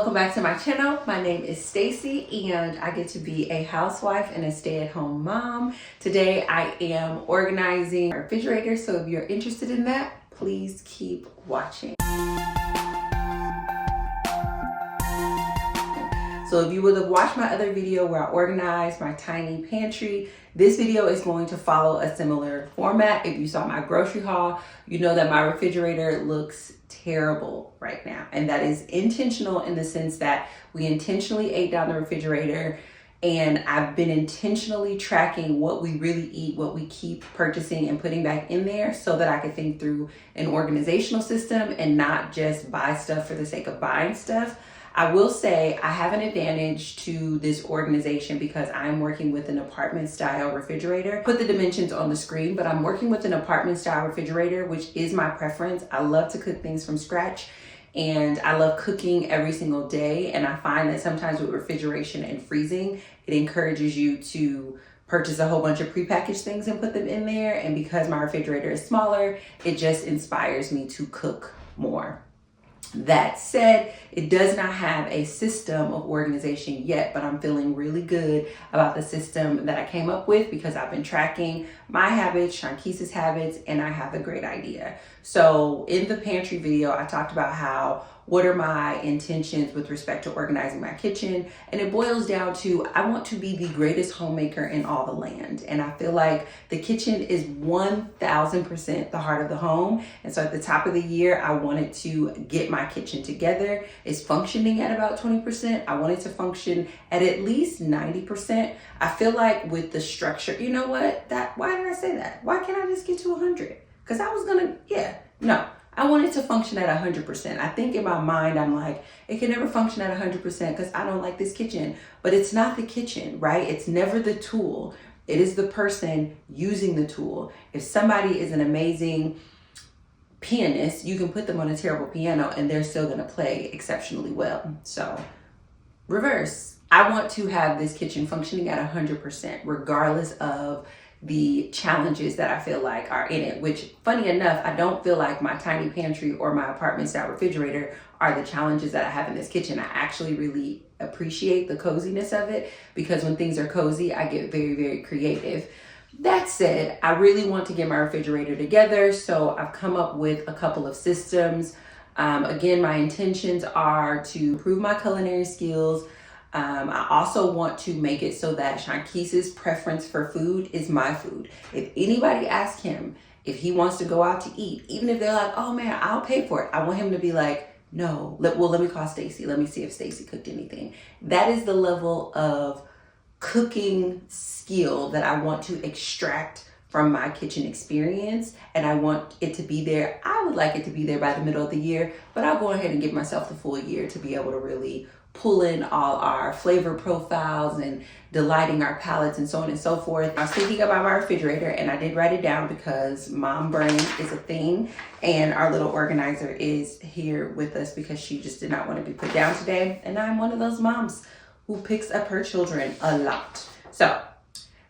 welcome back to my channel. My name is Stacey and I get to be a housewife and a stay-at-home mom. Today I am organizing my refrigerator, so if you're interested in that, please keep watching. So if you would have watched my other video where I organized my tiny pantry, this video is going to follow a similar format. If you saw my grocery haul, you know that my refrigerator looks terrible right now. And that is intentional in the sense that we intentionally ate down the refrigerator, and I've been intentionally tracking what we really eat, what we keep purchasing and putting back in there so that I can think through an organizational system and not just buy stuff for the sake of buying stuff. I will say I have an advantage to this organization because I'm working with an apartment style refrigerator. Put the dimensions on the screen, but I'm working with an apartment style refrigerator, which is my preference. I love to cook things from scratch and I love cooking every single day. And I find that sometimes with refrigeration and freezing, it encourages you to purchase a whole bunch of prepackaged things and put them in there. And because my refrigerator is smaller, it just inspires me to cook more. That said, it does not have a system of organization yet, but I'm feeling really good about the system that I came up with because I've been tracking my habits, Shankisa's habits, and I have a great idea. So in the pantry video, I talked about what are my intentions with respect to organizing my kitchen. And it boils down to, I want to be the greatest homemaker in all the land. And I feel like the kitchen is 1000% the heart of the home. And so at the top of the year, I wanted to get my kitchen together. It's functioning at about 20%. I want it to function at least 90%. I feel like with the structure, you know what, why did I say that? Why can't I just get to 100? Because I was gonna, no. I want it to function at 100%. I think in my mind, I'm like, it can never function at 100% because I don't like this kitchen. But it's not the kitchen, right? It's never the tool. It is the person using the tool. If somebody is an amazing pianist, you can put them on a terrible piano and they're still gonna play exceptionally well. So, reverse. I want to have this kitchen functioning at 100%, regardless of the challenges that I feel like are in it, which funny enough, I don't feel like my tiny pantry or my apartment style refrigerator are the challenges that I have in this kitchen. I actually really appreciate the coziness of it because when things are cozy, I get very, very creative. That said, I really want to get my refrigerator together. So I've come up with a couple of systems. Again, my intentions are to improve my culinary skills. I also want to make it so that Shankisa's preference for food is my food. If anybody asks him if he wants to go out to eat, even if they're like, oh man, I'll pay for it, I want him to be like, no, let me call Stacey. Let me see if Stacey cooked anything. That is the level of cooking skill that I want to extract from my kitchen experience. And I want it to be there. I would like it to be there by the middle of the year, but I'll go ahead and give myself the full year to be able to really pull in all our flavor profiles and delighting our palates and so on and so forth. I was thinking about my refrigerator and I did write it down because mom brain is a thing, and our little organizer is here with us because she just did not want to be put down today. And I'm one of those moms who picks up her children a lot. So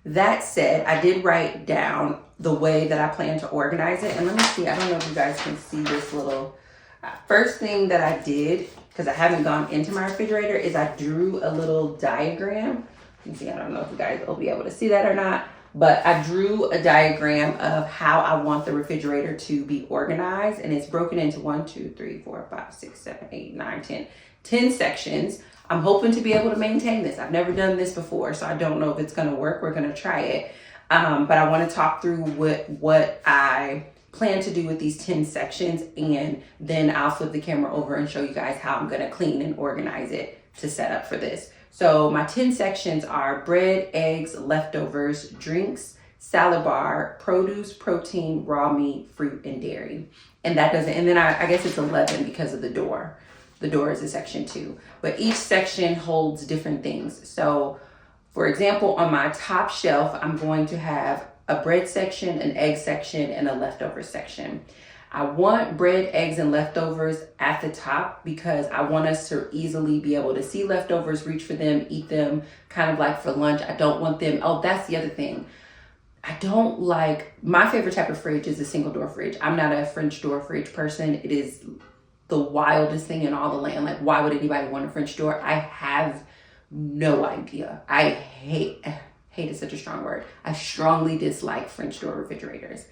that said, I did write down the way that I plan to organize it. And let me see, I don't know if you guys can see this little, first thing that I did, because I haven't gone into my refrigerator, is I drew a little diagram. You can see, I don't know if you guys will be able to see that or not, but I drew a diagram of how I want the refrigerator to be organized. And it's broken into 1, 2, 3, 4, 5, 6, 7, 8, 9, 10 sections. I'm hoping to be able to maintain this. I've never done this before, so I don't know if it's gonna work. We're gonna try it. But I wanna talk through what I plan to do with these 10 sections, and then I'll flip the camera over and show you guys how I'm gonna clean and organize it to set up for this. So my 10 sections are bread, eggs, leftovers, drinks, salad bar, produce, protein, raw meat, fruit, and dairy. And that doesn't, and then I guess it's 11 because of the door. The door is a section 2, but each section holds different things. So for example, on my top shelf, I'm going to have a bread section, an egg section, and a leftover section. I want bread, eggs, and leftovers at the top because I want us to easily be able to see leftovers, reach for them, eat them, kind of like for lunch. I don't want them, oh, that's the other thing. I don't like, my favorite type of fridge is a single door fridge. I'm not a French door fridge person. It is the wildest thing in all the land. Like, why would anybody want a French door? I have no idea. Hate is such a strong word. I strongly dislike French door refrigerators.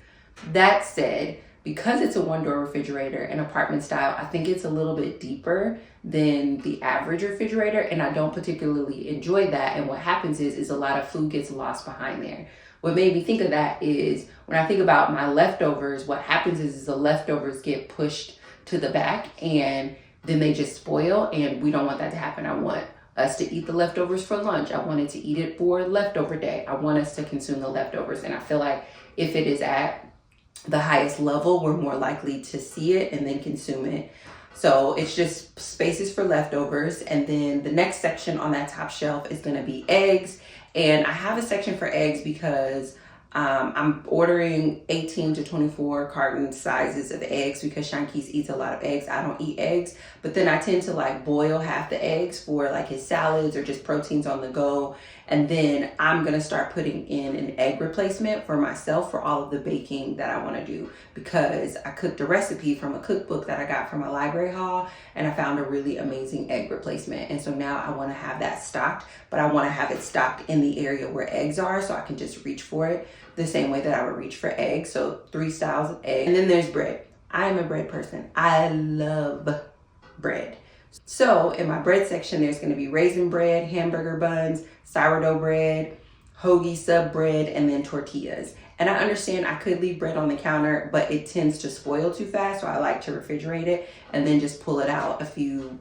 That said, because it's a one-door refrigerator and apartment style, I think it's a little bit deeper than the average refrigerator, and I don't particularly enjoy that. And what happens is a lot of food gets lost behind there. What made me think of that is when I think about my leftovers, what happens is the leftovers get pushed to the back and then they just spoil, and we don't want that to happen. I want us to eat the leftovers for lunch. I wanted to eat it for leftover day. I want us to consume the leftovers. And I feel like if it is at the highest level, we're more likely to see it and then consume it. So it's just spaces for leftovers. And then the next section on that top shelf is going to be eggs. And I have a section for eggs because I'm ordering 18 to 24 carton sizes of eggs because Shankees eats a lot of eggs. I don't eat eggs, but then I tend to like boil half the eggs for like his salads or just proteins on the go. And then I'm gonna start putting in an egg replacement for myself for all of the baking that I wanna do, because I cooked a recipe from a cookbook that I got from a library haul, and I found a really amazing egg replacement. And so now I wanna have that stocked, but I wanna have it stocked in the area where eggs are so I can just reach for it the same way that I would reach for eggs. So 3 styles of egg. And then there's bread. I am a bread person. I love bread. So in my bread section, there's gonna be raisin bread, hamburger buns, sourdough bread, hoagie sub bread, and then tortillas. And I understand I could leave bread on the counter, but it tends to spoil too fast. So I like to refrigerate it and then just pull it out a few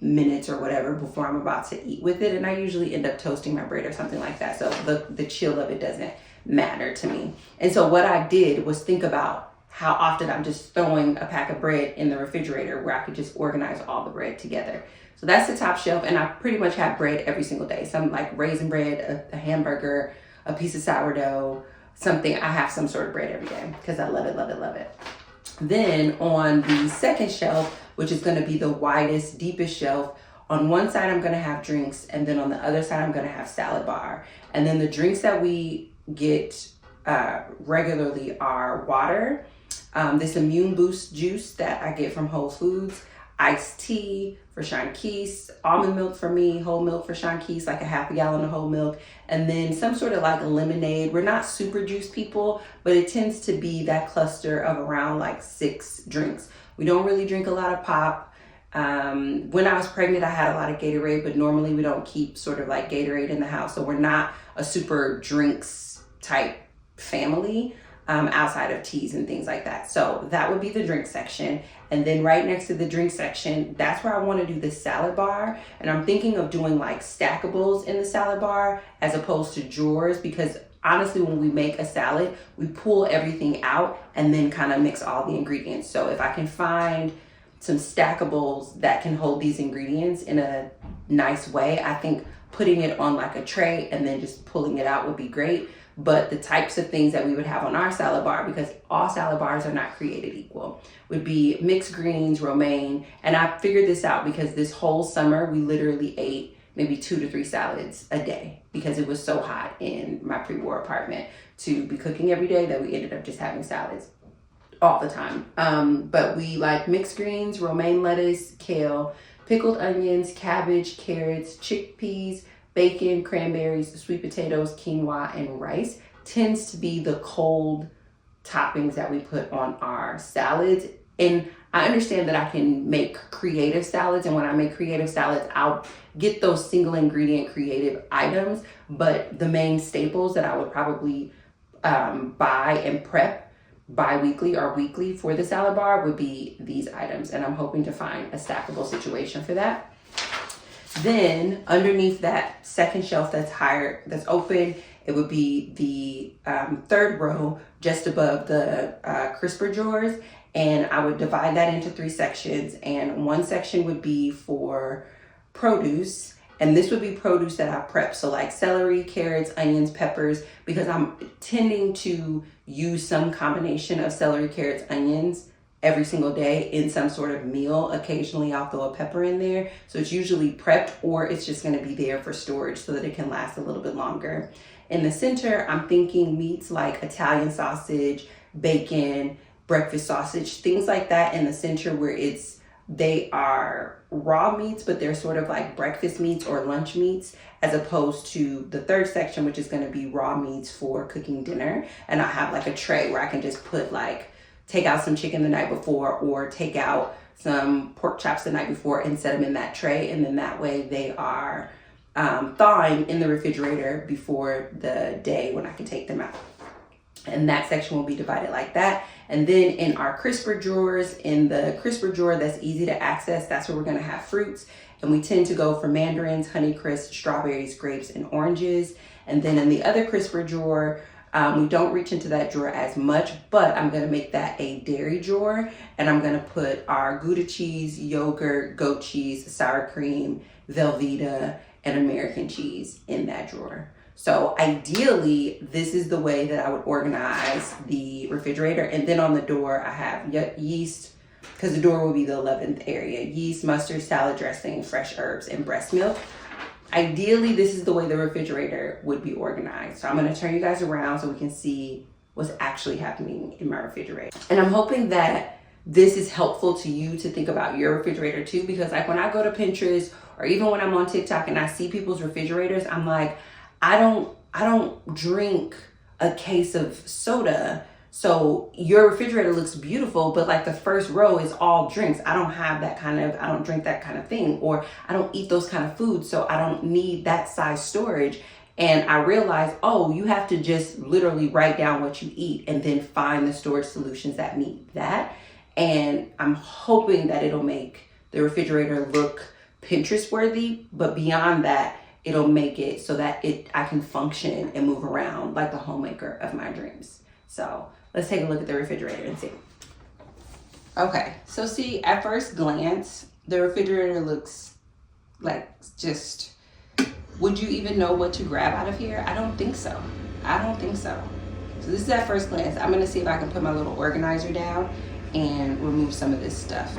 minutes or whatever before I'm about to eat with it. And I usually end up toasting my bread or something like that. So the chill of it doesn't matter to me. And so what I did was think about how often I'm just throwing a pack of bread in the refrigerator where I could just organize all the bread together. So that's the top shelf, and I pretty much have bread every single day. Some like raisin bread, a hamburger, a piece of sourdough, something. I have some sort of bread every day because I love it, love it, love it. Then on the second shelf, which is gonna be the widest, deepest shelf, on one side I'm gonna have drinks, and then on the other side I'm gonna have salad bar. And then the drinks that we get regularly are water, this immune boost juice that I get from Whole Foods, iced tea for Shankees, almond milk for me, whole milk for Shankees, like a half a gallon of whole milk, and then some sort of like a lemonade. We're not super juice people, but it tends to be that cluster of around like 6 drinks. We don't really drink a lot of pop. When I was pregnant, I had a lot of Gatorade, but normally we don't keep sort of like Gatorade in the house. So we're not a super drinks type family outside of teas and things like that. So that would be the drink section. And then right next to the drink section, that's where I want to do the salad bar. And I'm thinking of doing like stackables in the salad bar as opposed to drawers, because honestly, when we make a salad, we pull everything out and then kind of mix all the ingredients. So if I can find some stackables that can hold these ingredients in a nice way, I think putting it on like a tray and then just pulling it out would be great. But the types of things that we would have on our salad bar, because all salad bars are not created equal, would be mixed greens, romaine. And I figured this out because this whole summer we literally ate maybe 2 to 3 salads a day because it was so hot in my pre-war apartment to be cooking every day that we ended up just having salads all the time. But we like mixed greens, romaine lettuce, kale, pickled onions, cabbage, carrots, chickpeas, bacon, cranberries, sweet potatoes, quinoa, and rice tends to be the cold toppings that we put on our salads. And I understand that I can make creative salads, and when I make creative salads, I'll get those single ingredient creative items, but the main staples that I would probably buy and prep bi-weekly or weekly for the salad bar would be these items, and I'm hoping to find a stackable situation for that. Then underneath that second shelf that's higher, that's open, it would be the third row just above the crisper drawers. And I would divide that into 3 sections. And one section would be for produce. And this would be produce that I prep. So like celery, carrots, onions, peppers, because I'm tending to use some combination of celery, carrots, onions every single day in some sort of meal. Occasionally I'll throw a pepper in there. So it's usually prepped, or it's just gonna be there for storage so that it can last a little bit longer. In the center, I'm thinking meats like Italian sausage, bacon, breakfast sausage, things like that in the center where it's they are raw meats, but they're sort of like breakfast meats or lunch meats, as opposed to the third section, which is going to be raw meats for cooking dinner. And I have like a tray where I can just put like, take out some chicken the night before, or take out some pork chops the night before and set them in that tray. And then that way they are thawing in the refrigerator before the day when I can take them out. And that section will be divided like that. And then in our crisper drawers, in the crisper drawer that's easy to access, that's where we're gonna have fruits. And we tend to go for mandarins, Honeycrisp, strawberries, grapes, and oranges. And then in the other crisper drawer, we don't reach into that drawer as much, but I'm gonna make that a dairy drawer. And I'm gonna put our Gouda cheese, yogurt, goat cheese, sour cream, Velveeta, and American cheese in that drawer. So ideally, this is the way that I would organize the refrigerator. And then on the door, I have yeast, because the door will be the 11th area: yeast, mustard, salad dressing, fresh herbs, and breast milk. Ideally, this is the way the refrigerator would be organized. So I'm going to turn you guys around so we can see what's actually happening in my refrigerator. And I'm hoping that this is helpful to you to think about your refrigerator too, because like when I go to Pinterest, or even when I'm on TikTok and I see people's refrigerators, I'm like, I don't drink a case of soda. So your refrigerator looks beautiful, but like the first row is all drinks. I don't drink that kind of thing, or I don't eat those kind of foods. So I don't need that size storage. And I realized, oh, you have to just literally write down what you eat and then find the storage solutions that meet that. And I'm hoping that it'll make the refrigerator look Pinterest worthy, but beyond that, it'll make it so that I can function and move around like the homemaker of my dreams. So let's take a look at the refrigerator and see. Okay, so see, at first glance, the refrigerator looks like just, would you even know what to grab out of here? I don't think so. So this is at first glance. I'm gonna see if I can put my little organizer down and remove some of this stuff.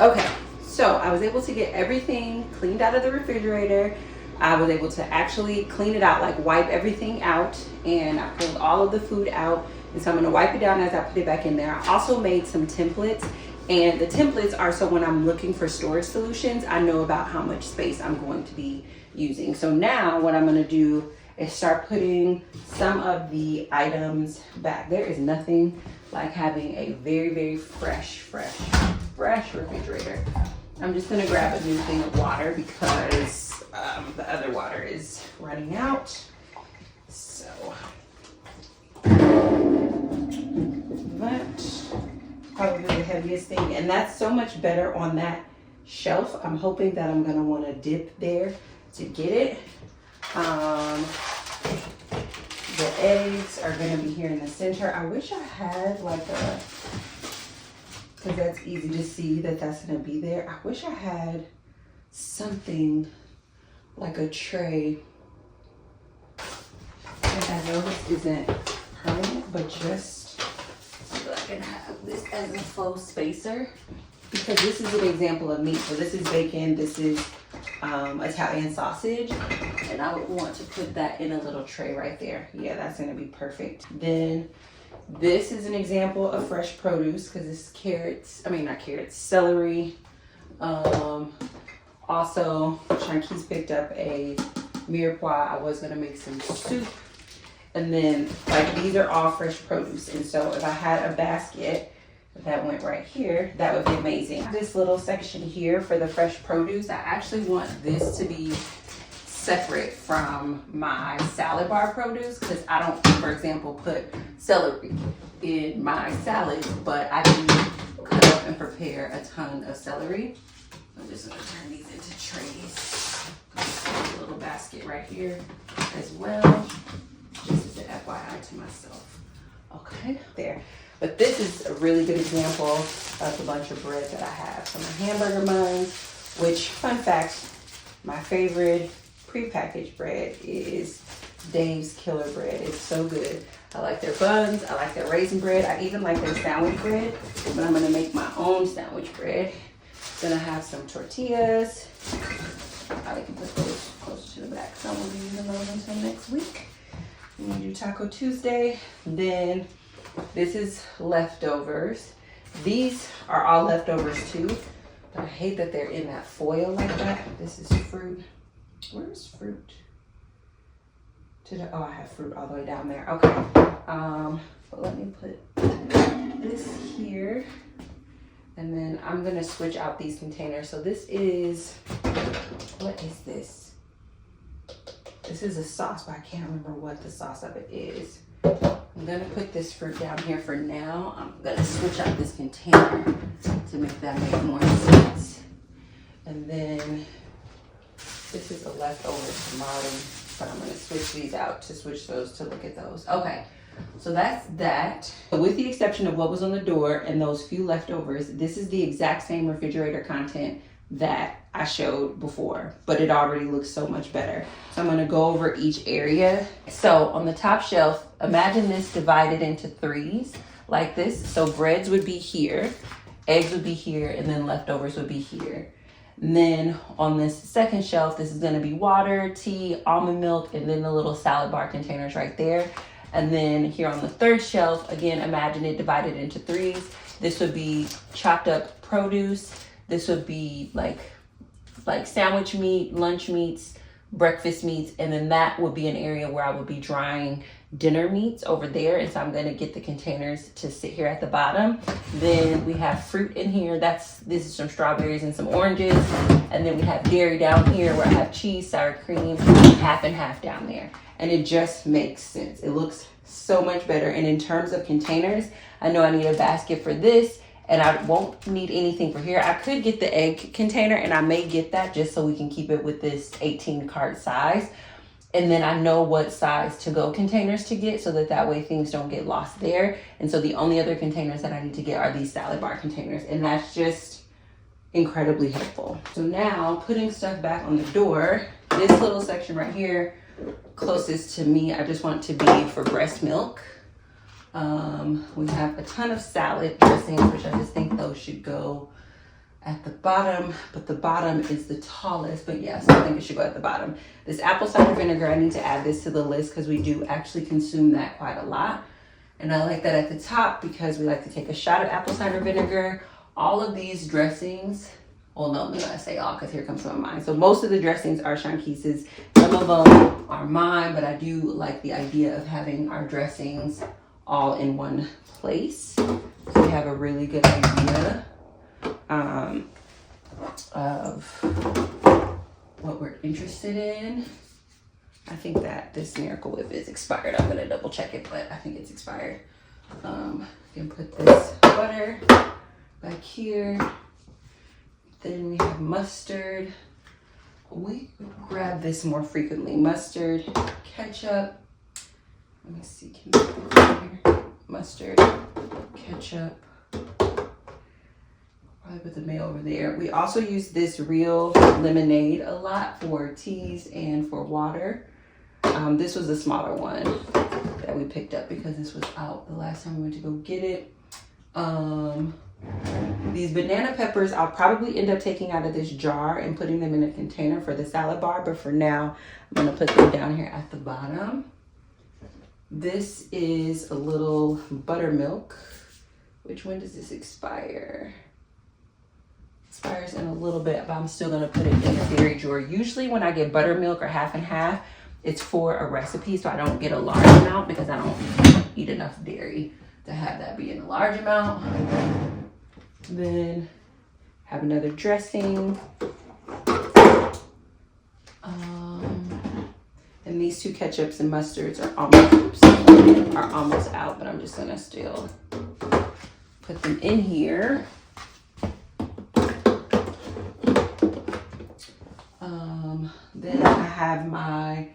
Okay, so I was able to get everything cleaned out of the refrigerator. I was able to actually clean it out, like wipe everything out, and I pulled all of the food out. And so I'm gonna wipe it down as I put it back in there. I also made some templates, and the templates are so when I'm looking for storage solutions, I know about how much space I'm going to be using. So now what I'm gonna do is start putting some of the items back. There is nothing like having a very, very fresh refrigerator. I'm just gonna grab a new thing of water because the other water is running out. So that's probably the heaviest thing, and that's so much better on that shelf. I'm hoping that I'm gonna wanna dip there to get it. The eggs are gonna be here in the center. I wish I had like a, because that's easy to see that that's gonna be there. I wish I had something like a tray. And I know this isn't permanent, but just so I can have this as a faux spacer. because this is an example of meat. So this is bacon, this is Italian sausage, and I would want to put that in a little tray right there. Yeah, that's gonna be perfect. Then this is an example of fresh produce because it's carrots, not carrots, celery. Also, Shankees picked up a mirepoix. I was gonna make some soup. And then like these are all fresh produce. And so if I had a basket that went right here, that would be amazing. This little section here for the fresh produce, I actually want this to be separate from my salad bar produce because I don't, for example, put celery in my salads, but I can cut up and prepare a ton of celery. I'm just gonna turn these into trays. A little basket right here as well. Just as an FYI to myself. Okay, there. But this is a really good example of the bunch of bread that I have. So my hamburger buns, which, fun fact, my favorite prepackaged bread is Dave's Killer Bread. It's so good. I like their buns. I like their raisin bread. I even like their sandwich bread, but I'm gonna make my own sandwich bread. Then I have some tortillas. I can put those closer to the back, so I won't be using those until next week. I'm gonna do Taco Tuesday. Then this is leftovers. These are all leftovers too, but I hate that they're in that foil like that. This is fruit. Where's fruit? Oh, I have fruit all the way down there. Okay. But let me put this here. And then I'm gonna switch out these containers. So this is, what is this? This is a sauce, but I can't remember what the sauce of it is. I'm gonna put this fruit down here for now. I'm gonna switch out this container to make that make more sense. And then this is a leftover tamale, but I'm gonna switch these out to switch those to look at those. Okay. So that's that. With the exception of what was on the door and those few leftovers, this is the exact same refrigerator content that I showed before, but it already looks so much better. So I'm gonna go over each area. So on the top shelf, imagine this divided into threes like this. So breads would be here, eggs would be here, and then leftovers would be here. And then on this second shelf, this is gonna be water, tea, almond milk, and then the little salad bar containers right there. And then here on the third shelf, again, imagine it divided into threes. This would be chopped up produce. This would be like sandwich meat, lunch meats, breakfast meats. And then that would be an area where I would be drying dinner meats over there. And so I'm gonna get the containers to sit here at the bottom. Then we have fruit in here. This is some strawberries and some oranges. And then we have dairy down here where I have cheese, sour cream, half and half down there. And it just makes sense. It looks so much better. And in terms of containers, I know I need a basket for this and I won't need anything for here. I could get the egg container and I may get that just so we can keep it with this 18 cart size. And then I know what size to-go containers to get so that way things don't get lost there. And so the only other containers that I need to get are these salad bar containers. And that's just incredibly helpful. So now putting stuff back on the door, this little section right here, closest to me, I just want to be for breast milk. We have a ton of salad dressings, which I just think those should go at the bottom, but the bottom is the tallest, but yes, I think it should go at the bottom. This apple cider vinegar, I need to add this to the list because we do actually consume that quite a lot. And I like that at the top because we like to take a shot of apple cider vinegar. All of these dressings, well, no, I'm not gonna say all because here comes some of mine. So most of the dressings are Shankees's. Some of them are mine, but I do like the idea of having our dressings all in one place. So we have a really good idea of what we're interested in. I think that this Miracle Whip is expired. I'm gonna double check it, but I think it's expired. You can put this butter back here. Then we have mustard. We grab this more frequently. Mustard, ketchup. Let me see, can you put it here? Mustard, ketchup. Probably put the mayo over there. We also use this real lemonade a lot for teas and for water. This was a smaller one that we picked up because this was out the last time we went to go get it. These banana peppers, I'll probably end up taking out of this jar and putting them in a container for the salad bar, but for now, I'm gonna put them down here at the bottom. This is a little buttermilk. Which when does this expire? Expires in a little bit, but I'm still gonna put it in the dairy drawer. Usually when I get buttermilk or half and half, it's for a recipe, so I don't get a large amount because I don't eat enough dairy to have that be in a large amount. Then have another dressing. And these two ketchups and mustards are almost out, but I'm just gonna still put them in here. Then I have my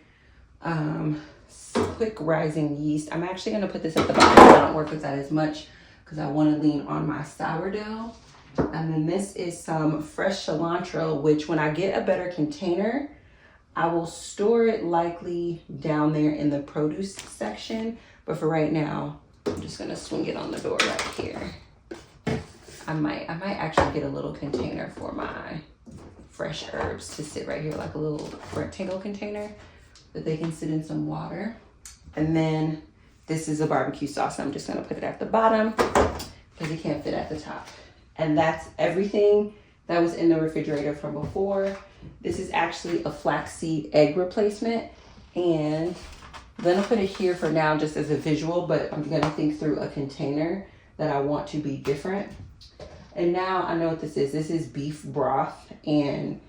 quick rising yeast. I'm actually gonna put this at the bottom so I don't work with that as much because I want to lean on my sourdough. And then this is some fresh cilantro, which when I get a better container, I will store it likely down there in the produce section. But for right now, I'm just gonna swing it on the door right here. I might actually get a little container for my fresh herbs to sit right here, like a little rectangle container that they can sit in some water. And then this is a barbecue sauce. I'm just gonna put it at the bottom because it can't fit at the top. And that's everything that was in the refrigerator from before. This is actually a flaxseed egg replacement. And I'm gonna put it here for now just as a visual, but I'm gonna think through a container that I want to be different. And now I know what this is. This is beef broth and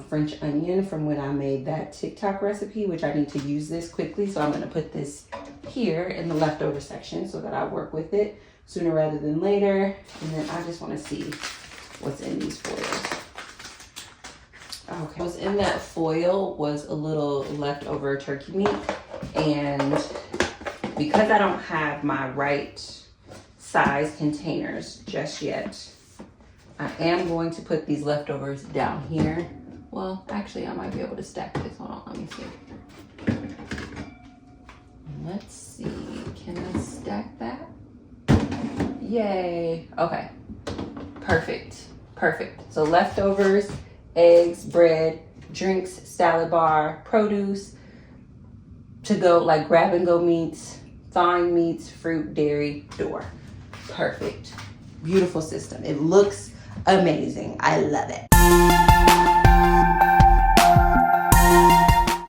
French onion from when I made that TikTok recipe, which I need to use this quickly. So I'm gonna put this here in the leftover section so that I work with it sooner rather than later. And then I just wanna see what's in these foils. Okay, what's in that foil was a little leftover turkey meat. And because I don't have my right size containers just yet, I am going to put these leftovers down here. Well, actually I might be able to stack this. Hold on, let me see. Let's see, can I stack that? Yay, okay, perfect. So leftovers, eggs, bread, drinks, salad bar, produce, to go, like grab and go meats, thawing meats, fruit, dairy, door. Perfect. Beautiful system. It looks amazing. I love it.